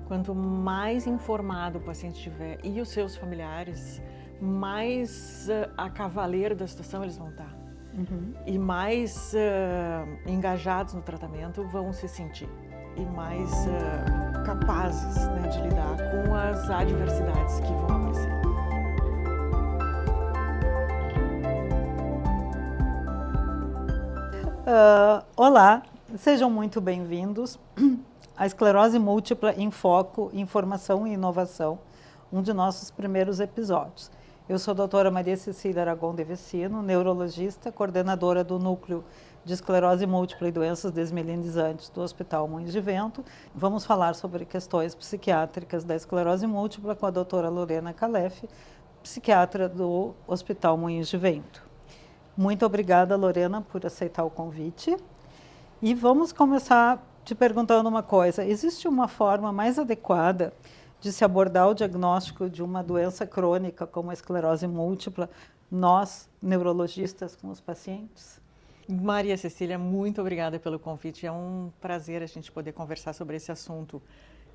Quanto mais informado o paciente estiver e os seus familiares, mais a cavaleiro da situação eles vão estar. E mais engajados no tratamento vão se sentir. E mais capazes, né, de lidar com as adversidades que vão aparecer. Olá, sejam muito bem-vindos à Esclerose Múltipla em Foco, Informação e Inovação, um de nossos primeiros episódios. Eu sou a doutora Maria Cecília Aragon de Vecino, neurologista, coordenadora do Núcleo de Esclerose Múltipla e Doenças Desmielinizantes do Hospital Moinhos de Vento. Vamos falar sobre questões psiquiátricas da esclerose múltipla com a doutora Lorena Calef, psiquiatra do Hospital Moinhos de Vento. Muito obrigada, Lorena, por aceitar o convite. E vamos começar te perguntando uma coisa. Existe uma forma mais adequada de se abordar o diagnóstico de uma doença crônica como a esclerose múltipla, nós, neurologistas, com os pacientes? Maria Cecília, muito obrigada pelo convite. É um prazer a gente poder conversar sobre esse assunto.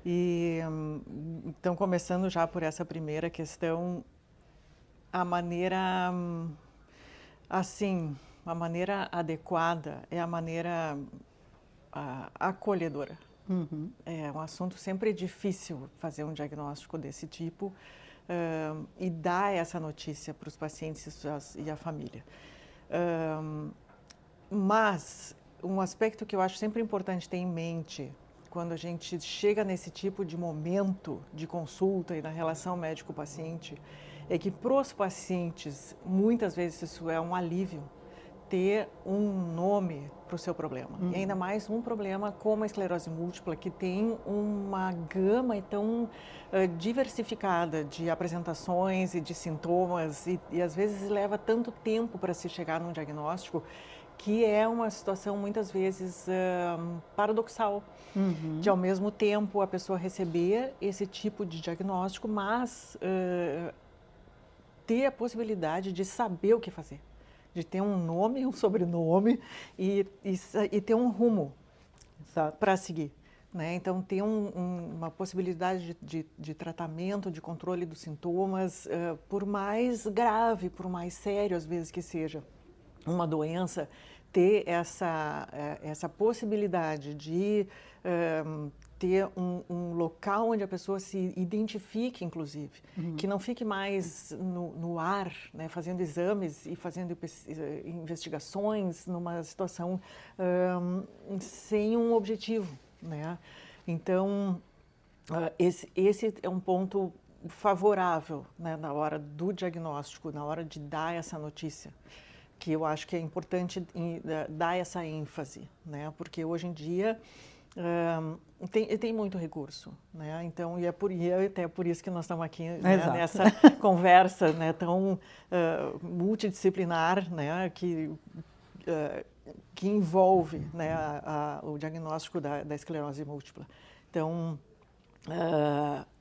E então, começando já por essa primeira questão, a maneira adequada é a maneira acolhedora. É um assunto sempre difícil fazer um diagnóstico desse tipo e dar essa notícia para os pacientes e a família. Mas um aspecto que eu acho sempre importante ter em mente quando a gente chega nesse tipo de momento de consulta e na relação médico-paciente é que para os pacientes, muitas vezes isso é um alívio, ter um nome para o seu problema. E ainda mais um problema como a esclerose múltipla, que tem uma gama tão diversificada de apresentações e de sintomas e às vezes leva tanto tempo para se chegar num diagnóstico, que é uma situação muitas vezes paradoxal, de ao mesmo tempo a pessoa receber esse tipo de diagnóstico, mas ter a possibilidade de saber o que fazer, de ter um nome, um sobrenome e ter um rumo para seguir. Né? Então, ter uma possibilidade de tratamento, de controle dos sintomas, por mais grave, por mais sério às vezes que seja uma doença, ter essa possibilidade de ter um local onde a pessoa se identifique, inclusive, que não fique mais no ar, né, fazendo exames e fazendo investigações numa situação sem um objetivo, né? Então, esse é um ponto favorável, né, na hora do diagnóstico, na hora de dar essa notícia, que eu acho que é importante dar essa ênfase, né? Porque hoje em dia tem muito recurso, né? Então, e até por isso que nós estamos aqui, né, nessa conversa, né, tão multidisciplinar, né, que envolve, né, o diagnóstico da esclerose múltipla. Então,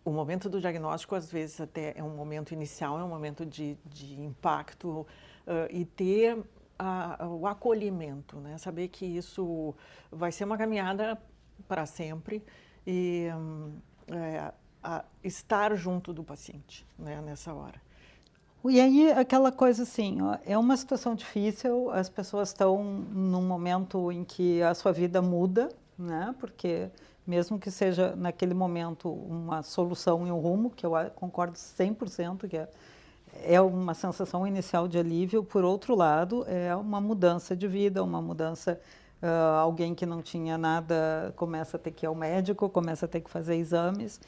o momento do diagnóstico, às vezes, até é um momento inicial, é um momento de impacto, e ter o acolhimento, né? Saber que isso vai ser uma caminhada para sempre e estar junto do paciente, né, nessa hora. E aí, aquela coisa assim, ó, é uma situação difícil, as pessoas estão num momento em que a sua vida muda, né? Porque mesmo que seja naquele momento uma solução e um rumo, que eu concordo 100% que é uma sensação inicial de alívio, por outro lado, é uma mudança de vida, uma mudança, alguém que não tinha nada começa a ter que ir ao médico, começa a ter que fazer exames,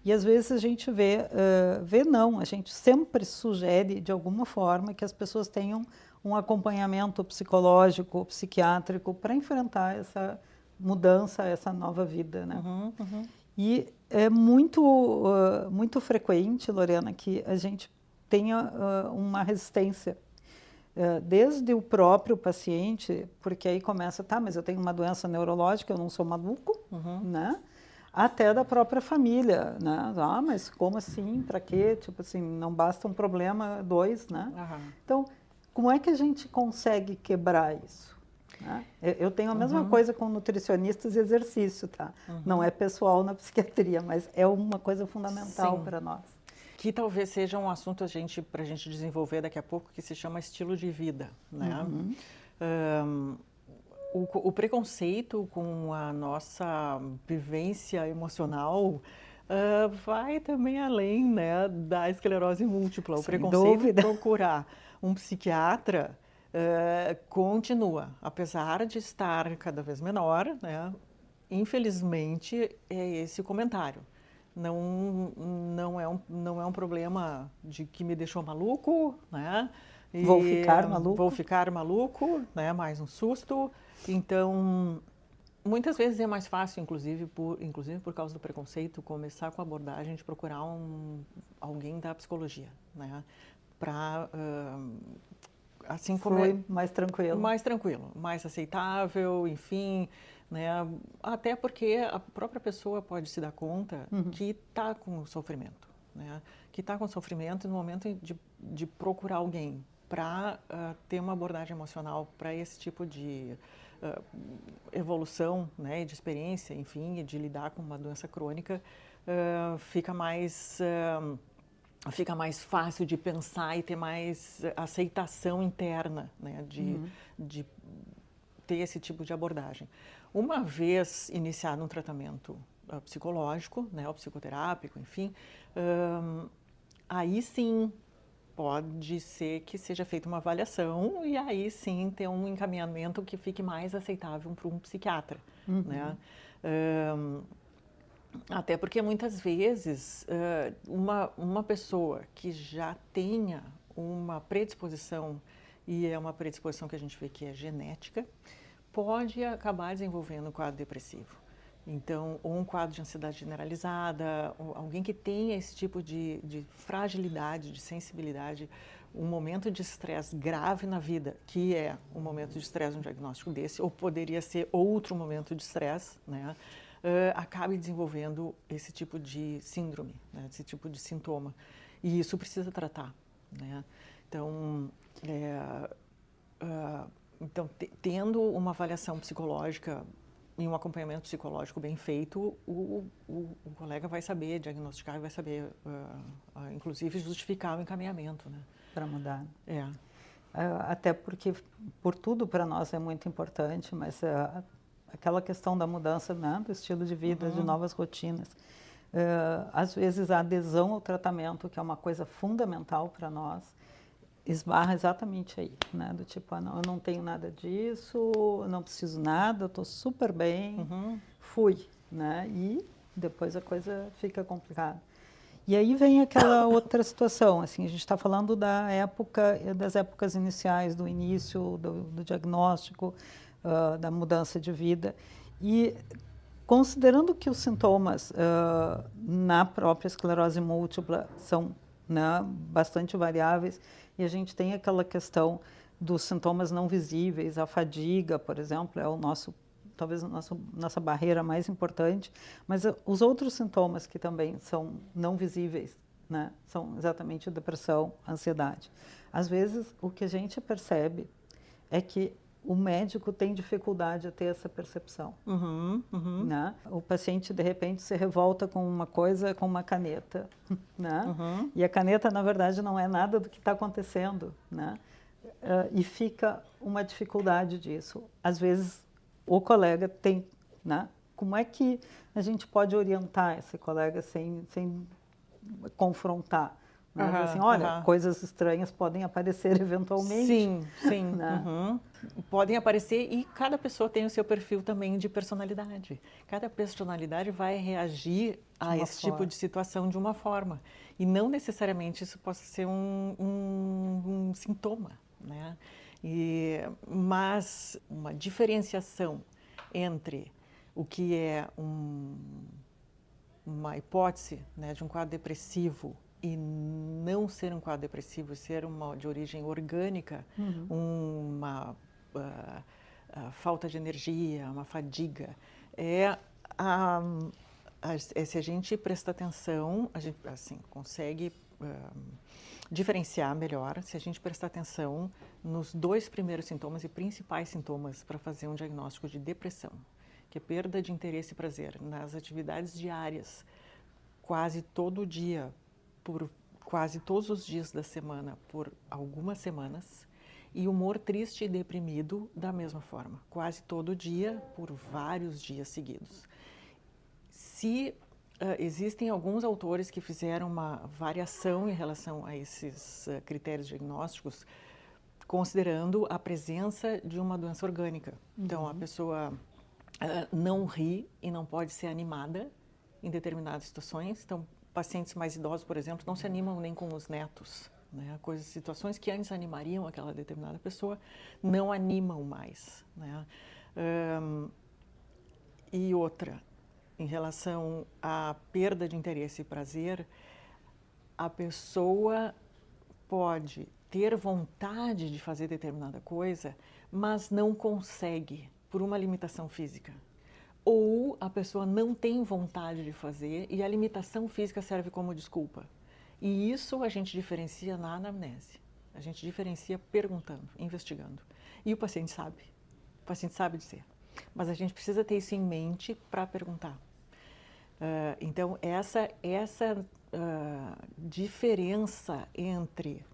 e às vezes a gente a gente sempre sugere de alguma forma que as pessoas tenham um acompanhamento psicológico, psiquiátrico, para enfrentar essa mudança, essa nova vida, né? E é muito frequente, Lorena, que a gente tenha uma resistência, desde o próprio paciente, porque aí começa, tá, mas eu tenho uma doença neurológica, eu não sou maluco, né? Até da própria família, né? Ah, mas como assim? Para quê? Tipo assim, não basta um problema, dois, né? Então, como é que a gente consegue quebrar isso? né? Eu tenho a mesma coisa com nutricionistas e exercício, tá? Não é pessoal na psiquiatria, mas é uma coisa fundamental para nós. Que talvez seja um assunto para a gente desenvolver daqui a pouco, que se chama estilo de vida, né? O preconceito com a nossa vivência emocional vai também além, né, da esclerose múltipla. O Sem preconceito dúvida. em procurar um psiquiatra continua, apesar de estar cada vez menor, né? Infelizmente, é esse o comentário. Não é um problema de que me deixou maluco, né? Vou ficar maluco. Vou ficar maluco, né? Mais um susto. Então, muitas vezes é mais fácil, inclusive por causa do preconceito, começar com a abordagem de procurar alguém da psicologia, né? Para assim como mais tranquilo. Mais tranquilo, mais aceitável, enfim, né? Até porque a própria pessoa pode se dar conta que está com sofrimento, né? Que está com sofrimento no momento de procurar alguém para ter uma abordagem emocional para esse tipo de evolução, né? De experiência, enfim, de lidar com uma doença crônica, fica mais fácil de pensar e ter mais aceitação interna, né, de ter esse tipo de abordagem. Uma vez iniciado um tratamento psicológico, né, ou psicoterápico, enfim, aí sim pode ser que seja feita uma avaliação e aí sim ter um encaminhamento que fique mais aceitável para um psiquiatra, né? Até porque muitas vezes uma pessoa que já tenha uma predisposição, e é uma predisposição que a gente vê que é genética, pode acabar desenvolvendo um quadro depressivo. Então, ou um quadro de ansiedade generalizada, ou alguém que tenha esse tipo de fragilidade, de sensibilidade, um momento de estresse grave na vida, que é um momento de estresse, um diagnóstico desse, ou poderia ser outro momento de estresse, né? Acabe desenvolvendo esse tipo de síndrome, né, esse tipo de sintoma. E isso precisa tratar, né? Então, tendo uma avaliação psicológica e um acompanhamento psicológico bem feito, o colega vai saber diagnosticar e vai saber, inclusive, justificar o encaminhamento, né? Para mudar. Até porque por tudo para nós é muito importante, mas aquela questão da mudança, né, do estilo de vida, de novas rotinas. Às vezes a adesão ao tratamento, que é uma coisa fundamental para nós, esbarra exatamente aí, né? Do tipo, não, eu não tenho nada disso, eu não preciso nada, eu estou super bem, fui, né? E depois a coisa fica complicada. E aí vem aquela outra situação, assim, a gente está falando das épocas iniciais, do início, do diagnóstico, da mudança de vida. E considerando que os sintomas na própria esclerose múltipla são, né, bastante variáveis, e a gente tem aquela questão dos sintomas não visíveis, a fadiga, por exemplo, é talvez a nossa barreira mais importante, mas os outros sintomas que também são não visíveis, né, são exatamente a depressão, a ansiedade. Às vezes, o que a gente percebe é que o médico tem dificuldade a ter essa percepção. Né? O paciente, de repente, se revolta com uma coisa, com uma caneta. Né? E a caneta, na verdade, não é nada do que está acontecendo. Né? E fica uma dificuldade disso. Às vezes, o colega tem... Né? Como é que a gente pode orientar esse colega sem confrontar? Né? Assim, olha, coisas estranhas podem aparecer eventualmente. Sim, sim. Né? Podem aparecer e cada pessoa tem o seu perfil também de personalidade. Cada personalidade vai reagir a esse tipo de situação de uma forma. E não necessariamente isso possa ser um sintoma, né? Mas uma diferenciação entre o que é uma hipótese, né, de um quadro depressivo e não ser um quadro depressivo, ser de origem orgânica, uma falta de energia, uma fadiga, se a gente presta atenção, a gente assim, consegue diferenciar melhor se a gente prestar atenção nos 2 primeiros sintomas e principais sintomas para fazer um diagnóstico de depressão, que é perda de interesse e prazer nas atividades diárias, quase todo dia, por quase todos os dias da semana, por algumas semanas, e humor triste e deprimido da mesma forma, quase todo dia, por vários dias seguidos. Se existem alguns autores que fizeram uma variação em relação a esses critérios diagnósticos, considerando a presença de uma doença orgânica. Então, a pessoa não ri e não pode ser animada em determinadas situações. Então, pacientes mais idosos, por exemplo, não se animam nem com os netos. Né? Situações que antes animariam aquela determinada pessoa, não animam mais. Né? E outra, em relação à perda de interesse e prazer, a pessoa pode ter vontade de fazer determinada coisa, mas não consegue por uma limitação física. Ou a pessoa não tem vontade de fazer e a limitação física serve como desculpa. E isso a gente diferencia na anamnese. A gente diferencia perguntando, investigando. E o paciente sabe dizer. Mas a gente precisa ter isso em mente para perguntar. Então, essa diferença entre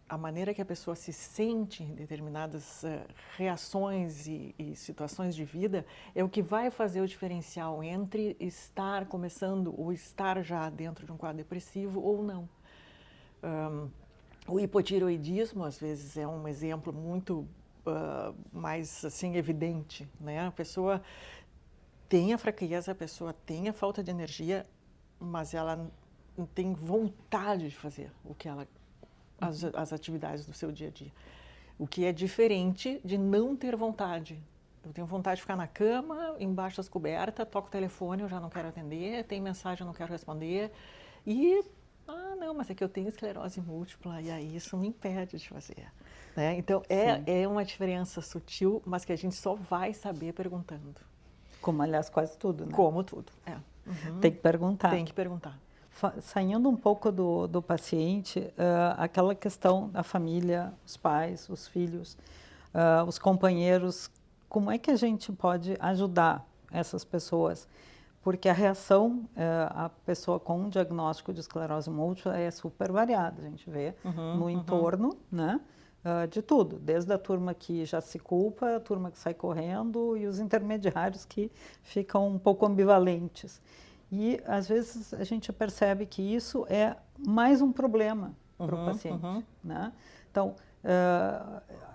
a maneira que a pessoa se sente em determinadas reações e situações de vida é o que vai fazer o diferencial entre estar começando ou estar já dentro de um quadro depressivo ou não. O hipotireoidismo, às vezes, é um exemplo muito mais assim, evidente. Né? A pessoa tem a fraqueza, a pessoa tem a falta de energia, mas ela não tem vontade de fazer as atividades do seu dia a dia. O que é diferente de não ter vontade. Eu tenho vontade de ficar na cama, embaixo das cobertas, toco o telefone, eu já não quero atender, tem mensagem, eu não quero responder. E, não, mas é que eu tenho esclerose múltipla e aí isso me impede de fazer. Né? Então, é uma diferença sutil, mas que a gente só vai saber perguntando. Como, aliás, quase tudo, né? Como tudo, Tem que perguntar. Tem que perguntar. Saindo um pouco do paciente, aquela questão da família, os pais, os filhos, os companheiros, como é que a gente pode ajudar essas pessoas? Porque a reação, a pessoa com um diagnóstico de esclerose múltipla é super variada, a gente vê no entorno, né? De tudo, desde a turma que já se culpa, a turma que sai correndo e os intermediários que ficam um pouco ambivalentes. E, às vezes, a gente percebe que isso é mais um problema para o paciente. Né? Então,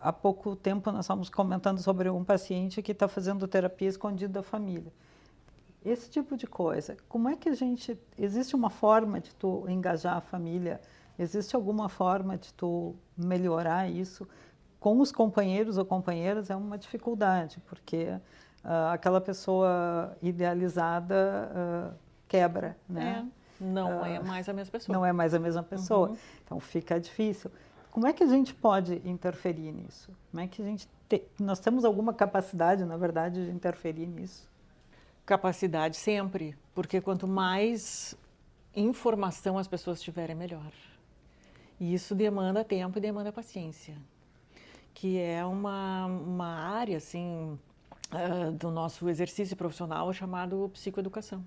há pouco tempo nós estávamos comentando sobre um paciente que está fazendo terapia escondido da família. Esse tipo de coisa, como é que existe uma forma de tu engajar a família? Existe alguma forma de tu melhorar isso? Com os companheiros ou companheiras é uma dificuldade, porque aquela pessoa idealizada quebra, né? Não é mais a mesma pessoa. Não é mais a mesma pessoa. Então fica difícil. Como é que a gente pode interferir nisso? Como é que nós temos alguma capacidade, na verdade, de interferir nisso? Capacidade sempre, porque quanto mais informação as pessoas tiverem, melhor. E isso demanda tempo e demanda paciência, que é uma área assim do nosso exercício profissional chamado psicoeducação.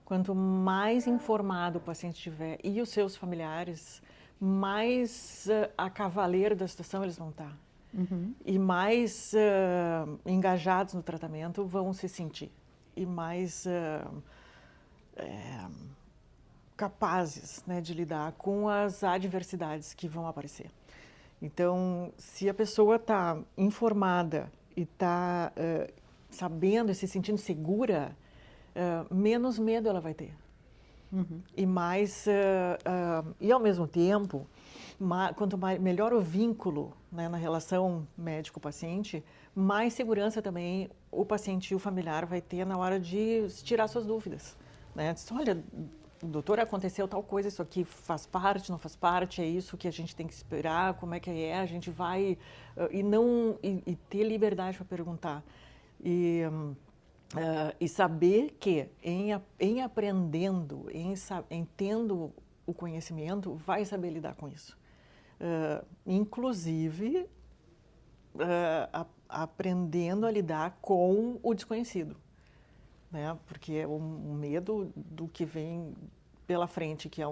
Quanto mais informado o paciente estiver e os seus familiares, mais a cavaleiro da situação eles vão estar. E mais engajados no tratamento vão se sentir. E mais capazes, né, de lidar com as adversidades que vão aparecer. Então, se a pessoa está informada e está sabendo e se sentindo segura, menos medo ela vai ter. E mais, e ao mesmo tempo, quanto melhor o vínculo, né, na relação médico-paciente, mais segurança também o paciente e o familiar vai ter na hora de tirar suas dúvidas. Né? Olha, doutor, aconteceu tal coisa, isso aqui faz parte, não faz parte, é isso que a gente tem que esperar, como é que a gente vai... E ter liberdade para perguntar. E saber que em aprendendo, em tendo o conhecimento, vai saber lidar com isso. inclusive aprendendo a lidar com o desconhecido, né? Porque o medo do que vem pela frente, que é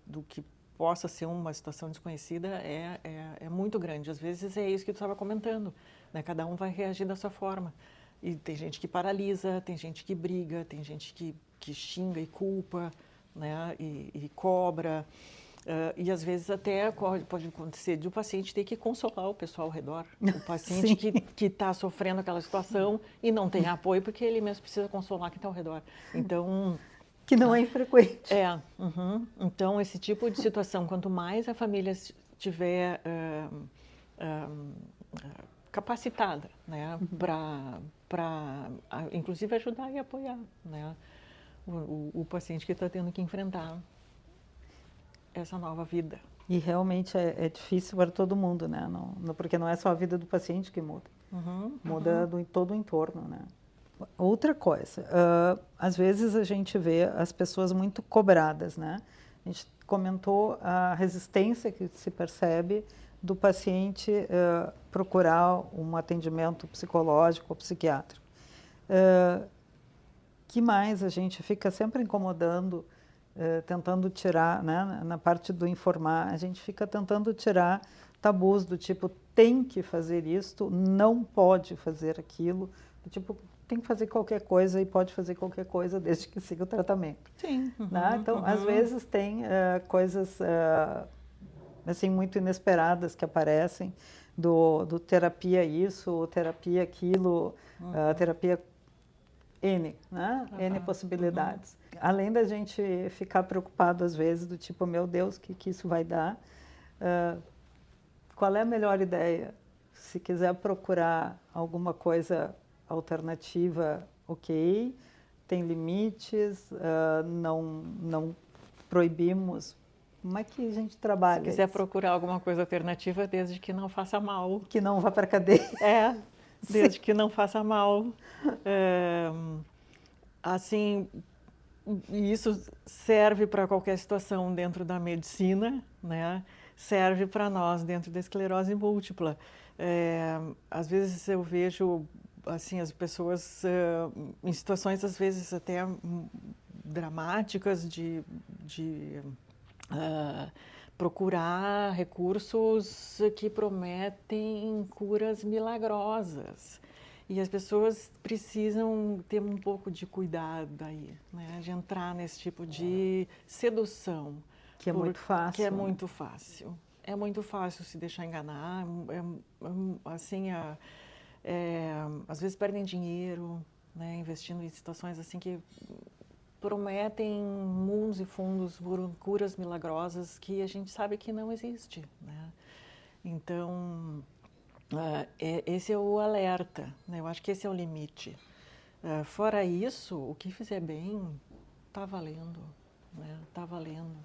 do que possa ser uma situação desconhecida, é muito grande. Às vezes é isso que tu estava comentando, né? Cada um vai reagir da sua forma. E tem gente que paralisa, tem gente que briga, tem gente que xinga e culpa, né? E cobra. E às vezes até pode acontecer de o paciente ter que consolar o pessoal ao redor. O paciente que está sofrendo aquela situação e não tem apoio porque ele mesmo precisa consolar quem está ao redor. Então... Que não é infrequente. Então, esse tipo de situação, quanto mais a família estiver capacitada, né, para inclusive ajudar e apoiar, né, o paciente que está tendo que enfrentar essa nova vida. E realmente é difícil para todo mundo, né? Porque não é só a vida do paciente que muda, muda todo o entorno, né? Outra coisa, às vezes a gente vê as pessoas muito cobradas, né? A gente comentou a resistência que se percebe do paciente procurar um atendimento psicológico ou psiquiátrico. Que mais a gente fica sempre incomodando, tentando tirar, né? Na parte do informar, a gente fica tentando tirar tabus do tipo, tem que fazer isto, não pode fazer aquilo, do tipo, tem que fazer qualquer coisa e pode fazer qualquer coisa desde que siga o tratamento. Sim. Né? Então, às vezes tem coisas assim muito inesperadas que aparecem do terapia isso, terapia aquilo, terapia N, né? N possibilidades. Além da gente ficar preocupado às vezes do tipo, meu Deus, o que isso vai dar? Qual é a melhor ideia? Se quiser procurar alguma coisa alternativa, ok, tem limites, não proibimos. Como é que a gente trabalha? Se quiser procurar alguma coisa alternativa, desde que não faça mal. Que não vá para a cadeia. Desde que não faça mal. Assim, isso serve para qualquer situação dentro da medicina, né? Serve para nós dentro da esclerose múltipla. Às vezes eu vejo assim as pessoas em situações às vezes até dramáticas de procurar recursos que prometem curas milagrosas. E as pessoas precisam ter um pouco de cuidado aí, né? De entrar nesse tipo de sedução. Que é muito fácil. Que é muito fácil. É muito fácil se deixar enganar. Assim, às vezes perdem dinheiro, né? Investindo em situações assim que prometem mundos e fundos por curas milagrosas que a gente sabe que não existe, né? Então, esse é o alerta, né? Eu acho que esse é o limite. Fora isso, o que fizer bem, está valendo, né? Está valendo.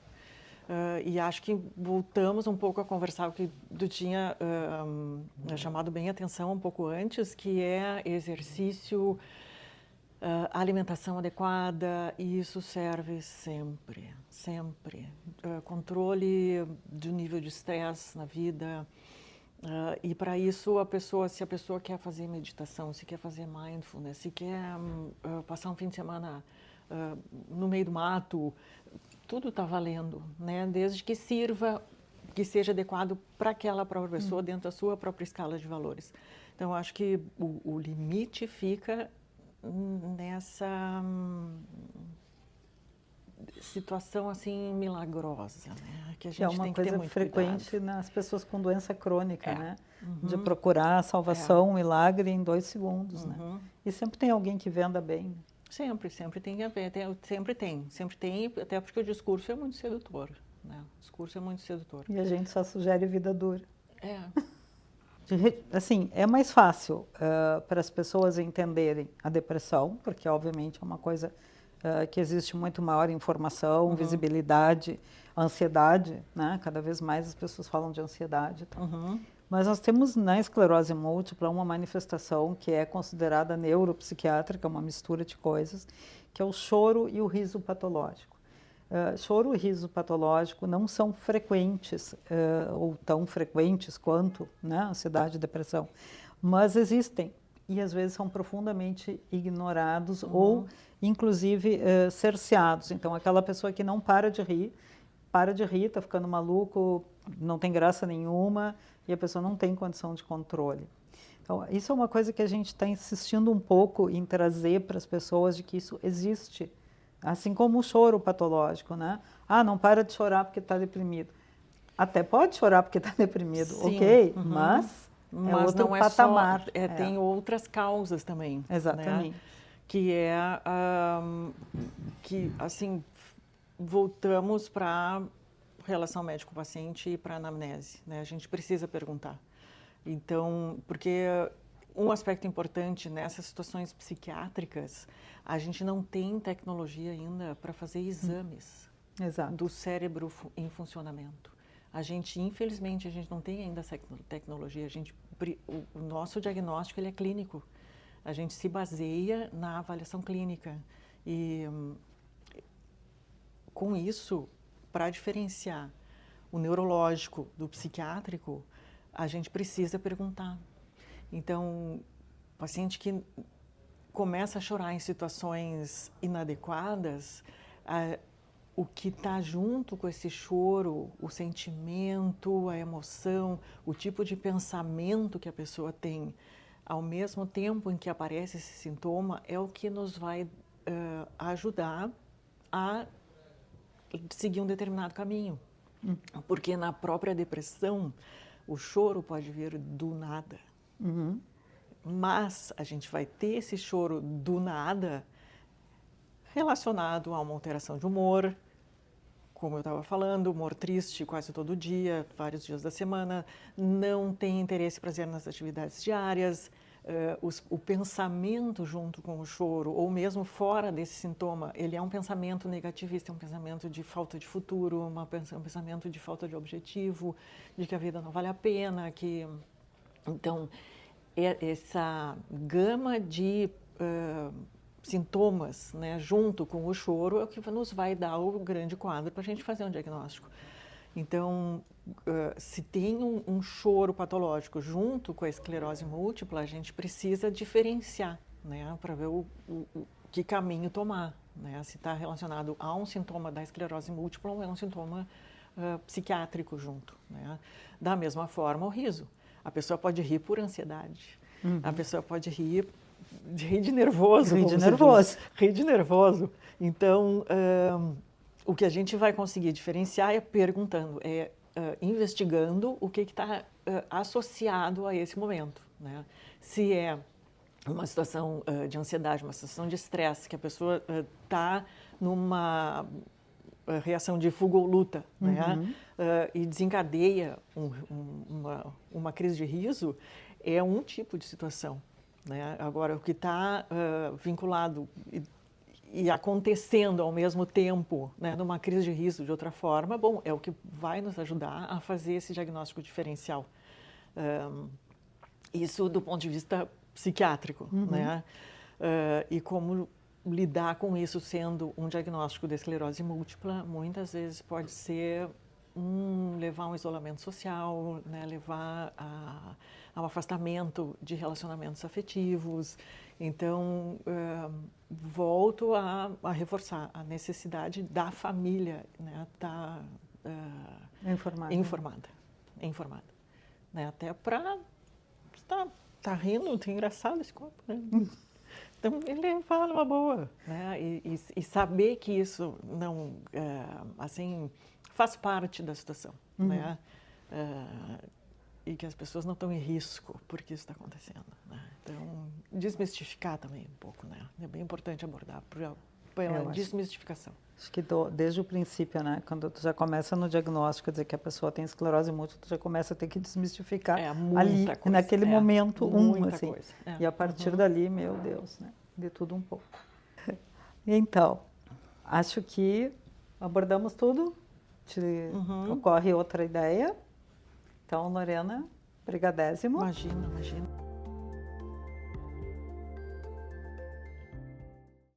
E acho que voltamos um pouco a conversar o que tu tinha chamado bem a atenção um pouco antes, que é exercício, alimentação adequada, e isso serve sempre, sempre. Controle do nível de estresse na vida. E para isso, se a pessoa quer fazer meditação, se quer fazer mindfulness, se quer passar um fim de semana no meio do mato, tudo está valendo, né? Desde que sirva, que seja adequado para aquela própria pessoa, dentro da sua própria escala de valores. Então, acho que o limite fica nessa situação assim milagrosa, né? Que a gente tem que ter muito cuidado. É uma coisa frequente nas pessoas com doença crônica, né? De procurar a salvação, um milagre em 2 segundos, né? E sempre tem alguém que venda bem. Sempre tem que haver, sempre tem, até porque o discurso é muito sedutor, né? O discurso é muito sedutor. E a gente só sugere vida dura. Assim, é mais fácil para as pessoas entenderem a depressão, porque obviamente é uma coisa que existe muito maior informação, visibilidade, ansiedade, né? Cada vez mais as pessoas falam de ansiedade. Então. Mas nós temos na esclerose múltipla uma manifestação que é considerada neuropsiquiátrica, uma mistura de coisas, que é o choro e o riso patológico. Choro e riso patológico não são frequentes, ou tão frequentes quanto, né, ansiedade e depressão, mas existem e às vezes são profundamente ignorados ou, inclusive, cerceados. Então, aquela pessoa que não para de rir, está ficando maluco, não tem graça nenhuma e a pessoa não tem condição de controle. Então, isso é uma coisa que a gente está insistindo um pouco em trazer para as pessoas de que isso existe. Assim como o choro patológico, né? Ah, não para de chorar porque está deprimido. Até pode chorar porque está deprimido, Sim, ok, mas é outro não é patamar. só, tem outras causas também. Exatamente. Né? Que que, assim, voltamos para relação médico-paciente e para anamnese, né? A gente precisa perguntar. Então, porque um aspecto importante nessas situações psiquiátricas, a gente não tem tecnologia ainda para fazer exames do cérebro em funcionamento. Infelizmente, a gente não tem ainda essa tecnologia. O nosso diagnóstico ele é clínico. A gente se baseia na avaliação clínica. E com isso, para diferenciar o neurológico do psiquiátrico, a gente precisa perguntar. Então, o paciente que começa a chorar em situações inadequadas, o que está junto com esse choro, o sentimento, a emoção, o tipo de pensamento que a pessoa tem, ao mesmo tempo em que aparece esse sintoma, é o que nos vai ajudar a seguir um determinado caminho. Porque na própria depressão, o choro pode vir do nada. Mas a gente vai ter esse choro do nada relacionado a uma alteração de humor, como eu estava falando, humor triste quase todo dia, vários dias da semana, não tem interesse e prazer nas atividades diárias, o pensamento junto com o choro, ou mesmo fora desse sintoma, ele é um pensamento negativista, é um pensamento de falta de futuro, um pensamento de falta de objetivo, de que a vida não vale a pena, Então, essa gama de sintomas, né, junto com o choro, é o que nos vai dar o grande quadro para a gente fazer um diagnóstico. Então, se tem um choro patológico junto com a esclerose múltipla, a gente precisa diferenciar, né, para ver que caminho tomar, né, se está relacionado a um sintoma da esclerose múltipla ou é um sintoma psiquiátrico junto, né. Da mesma forma, o riso. A pessoa pode rir por ansiedade, a pessoa pode rir de nervoso. Rir de nervoso. Então, o que a gente vai conseguir diferenciar é perguntando, investigando o que está associado a esse momento, né? Se é uma situação de ansiedade, uma situação de estresse, que a pessoa está numa reação de fuga ou luta, né? E desencadeia uma crise de riso, é um tipo de situação, né? Agora, o que está vinculado e acontecendo ao mesmo tempo, né, numa crise de riso de outra forma, bom, é o que vai nos ajudar a fazer esse diagnóstico diferencial. Isso do ponto de vista psiquiátrico, né? E como lidar com isso sendo um diagnóstico de esclerose múltipla, muitas vezes pode ser levar a um isolamento social, né, levar a um afastamento de relacionamentos afetivos. Então, volto a reforçar a necessidade da família, né, estar informada, né, até para tá rindo, tá engraçado esse corpo, né? Então, ele fala uma boa, né? E saber que isso não, assim, faz parte da situação, né? E que as pessoas não estão em risco porque isso está acontecendo, né? Então, desmistificar também um pouco, né? É bem importante abordar pela desmistificação. Acho que desde o princípio, né? Quando tu já começa no diagnóstico, dizer que a pessoa tem esclerose múltipla, tu já começa a ter que desmistificar ali, coisa, naquele momento, assim. Coisa. E a partir dali, meu Deus, né? De tudo um pouco. Então, acho que abordamos tudo. Te ocorre outra ideia? Então, Lorena, brigadésimo. Imagina.